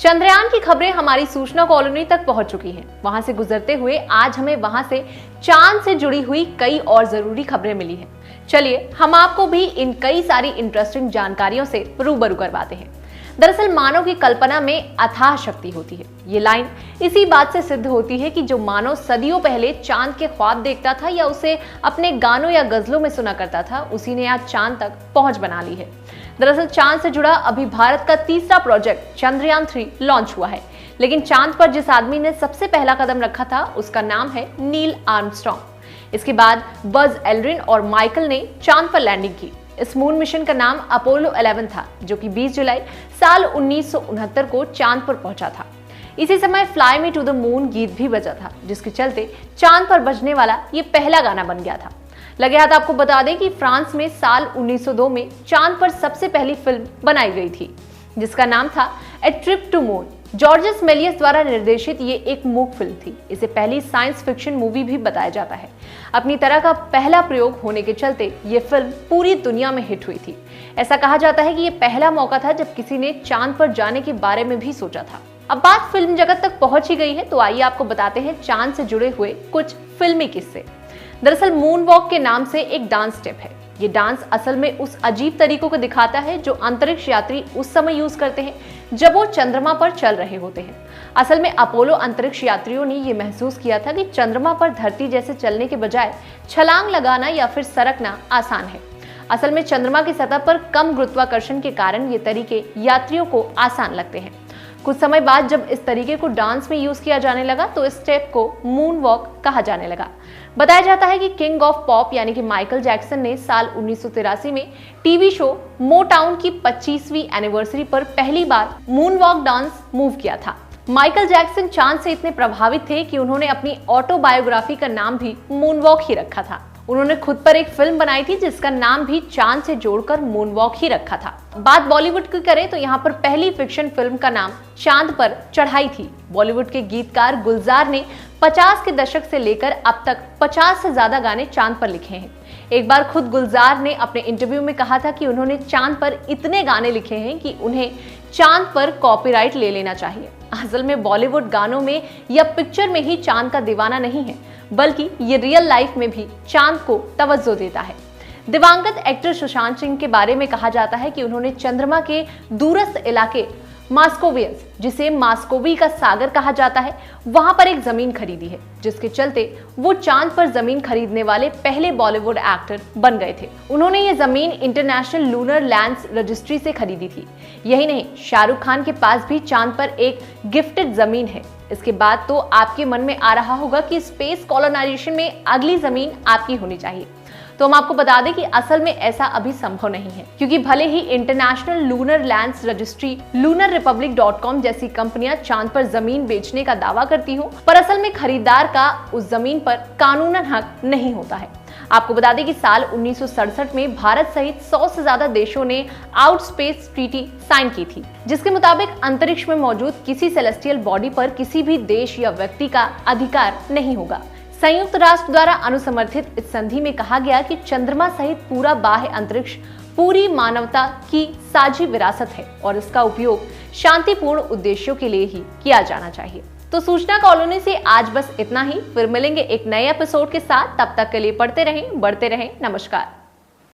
चंद्रयान की खबरें हमारी सूचना कॉलोनी तक पहुंच चुकी हैं। वहां से गुजरते हुए आज हमें वहां से चांद से जुड़ी हुई कई और जरूरी खबरें मिली हैं। चलिए हम आपको भी इन कई सारी इंटरेस्टिंग जानकारियों से रूबरू करवाते हैं। दरअसल मानव की कल्पना में अथाह शक्ति होती है। ये लाइन इसी बात से सिद्ध होती है कि जो मानव सदियों पहले चांद के ख्वाब देखता था या उसे अपने गानों या गजलों में सुना करता था, उसी ने आज चांद तक पहुंच बना ली है। दरअसल चांद से जुड़ा अभी भारत का तीसरा प्रोजेक्ट चंद्रयान 3 लॉन्च हुआ है, लेकिन चांद पर जिस आदमी ने सबसे पहला कदम रखा था उसका नाम है नील आर्मस्ट्रॉन्ग। इसके बाद बज एल्ड्रिन और माइकल ने चांद पर लैंडिंग की। इस मून मिशन का नाम अपोलो 11 था, जो कि 20 जुलाई साल 1969 को चांद पर पहुंचा था। इसी समय fly me to the moon गीत भी बजा था, जिसके चलते चांद पर बजने वाला ये पहला गाना बन गया था। लगे हाथ आपको बता दें कि फ्रांस में साल 1902 में चांद पर सबसे पहली फिल्म बनाई गई थी, जिसका नाम था a trip to moon. Georges Melies द्वारा निर्देशित ये एक मूक फिल्म थी। इसे पहली साइंस फिक्शन मूवी भी बताया जाता है। अपनी तरह का पहला प्रयोग होने के चलते ये फिल्म पूरी दुनिया में हिट हुई थी। ऐसा कहा जाता है कि ये पहला मौका था जब किसी ने चांद पर जाने के बारे में भी सोचा था। अब बात फिल्म जगत तक पहुंच ही गई है, तो आइए आपको बताते हैं चांद से जुड़े हुए कुछ फिल्मी किस्से। दरअसल मून वॉक के नाम से एक डांस स्टेप है। ये डांस असल में उस अजीब तरीकों को दिखाता है जो अंतरिक्ष यात्री उस समय यूज करते हैं जब वो चंद्रमा पर चल रहे होते हैं। असल में अपोलो अंतरिक्ष यात्रियों ने ये महसूस किया था कि चंद्रमा पर धरती जैसे चलने के बजाय छलांग लगाना या फिर सरकना आसान है। असल में चंद्रमा की सतह पर कम गुरुत्वाकर्षण के कारण ये तरीके यात्रियों को आसान लगते हैं। कुछ समय बाद जब इस तरीके को डांस में यूज किया जाने लगा तो इस स्टेप को मून वॉक कहा जाने लगा। बताया जाता है कि किंग ऑफ पॉप यानी कि माइकल जैक्सन ने साल 1983 में टीवी शो मोटाउन की 25वीं एनिवर्सरी पर पहली बार मून वॉक डांस मूव किया था। माइकल जैक्सन चांद से इतने प्रभावित थे कि उन्होंने अपनी ऑटोबायोग्राफी का नाम भी मून वॉक ही रखा था। उन्होंने खुद पर एक फिल्म बनाई थी जिसका नाम भी चांद से जोड़कर मून वॉक ही रखा था। बात बॉलीवुड की करें तो यहाँ पर पहली फिक्शन फिल्म का नाम चांद पर चढ़ाई थी। बॉलीवुड के गीतकार गुलजार ने 50 के दशक से लेकर अब तक 50 से ज्यादा गाने चांद पर लिखे हैं। एक बार खुद गुलजार ने अपने इंटरव्यू में कहा था कि उन्होंने चांद पर इतने गाने लिखे हैं कि उन्हें चांद पर कॉपीराइट ले लेना चाहिए। असल में बॉलीवुड गानों में या पिक्चर में ही चांद का दीवाना नहीं है, बल्कि ये रियल लाइफ में भी चांद को तवज्जो देता है। दिवंगत एक्टर सुशांत सिंह के बारे में कहा जाता है कि उन्होंने चंद्रमा के दूरस्थ इलाके मास्कोवियस, जिसे मास्कोवी का सागर कहा जाता है, वहां पर एक जमीन खरीदी है, जिसके चलते वो चांद पर जमीन खरीदने वाले पहले बॉलीवुड एक्टर बन गए थे। उन्होंने ये जमीन इंटरनेशनल लूनर लैंड्स रजिस्ट्री से खरीदी थी। यही नहीं, शाहरुख खान के पास भी चांद पर एक गिफ्टेड जमीन है। इसके बाद तो आपके मन में आ रहा होगा कि स्पेस कॉलोनाइजेशन में अगली जमीन आपकी होनी चाहिए। तो हम आपको बता दें कि असल में ऐसा अभी संभव नहीं है, क्योंकि भले ही international lunar lands registry, lunarrepublic.com जैसी कंपनियां चांद पर जमीन बेचने का दावा करती हो, पर असल में खरीदार का उस जमीन पर कानूनन हक नहीं होता है। आपको बता दें कि साल 1967 में भारत सहित 100 से ज्यादा देशों ने आउट स्पेस ट्रीटी साइन की थी, जिसके मुताबिक अंतरिक्ष में मौजूद किसी सेलेस्टियल बॉडी पर किसी भी देश या व्यक्ति का अधिकार नहीं होगा। संयुक्त राष्ट्र द्वारा अनुसमर्थित इस संधि में कहा गया कि चंद्रमा सहित पूरा बाह्य अंतरिक्ष पूरी मानवता की साझी विरासत है और इसका उपयोग शांतिपूर्ण उद्देश्यों के लिए ही किया जाना चाहिए। तो सूचना कॉलोनी से आज बस इतना ही। फिर मिलेंगे एक नए एपिसोड के साथ। तब तक के लिए पढ़ते रहें, बढ़ते रहें। नमस्कार।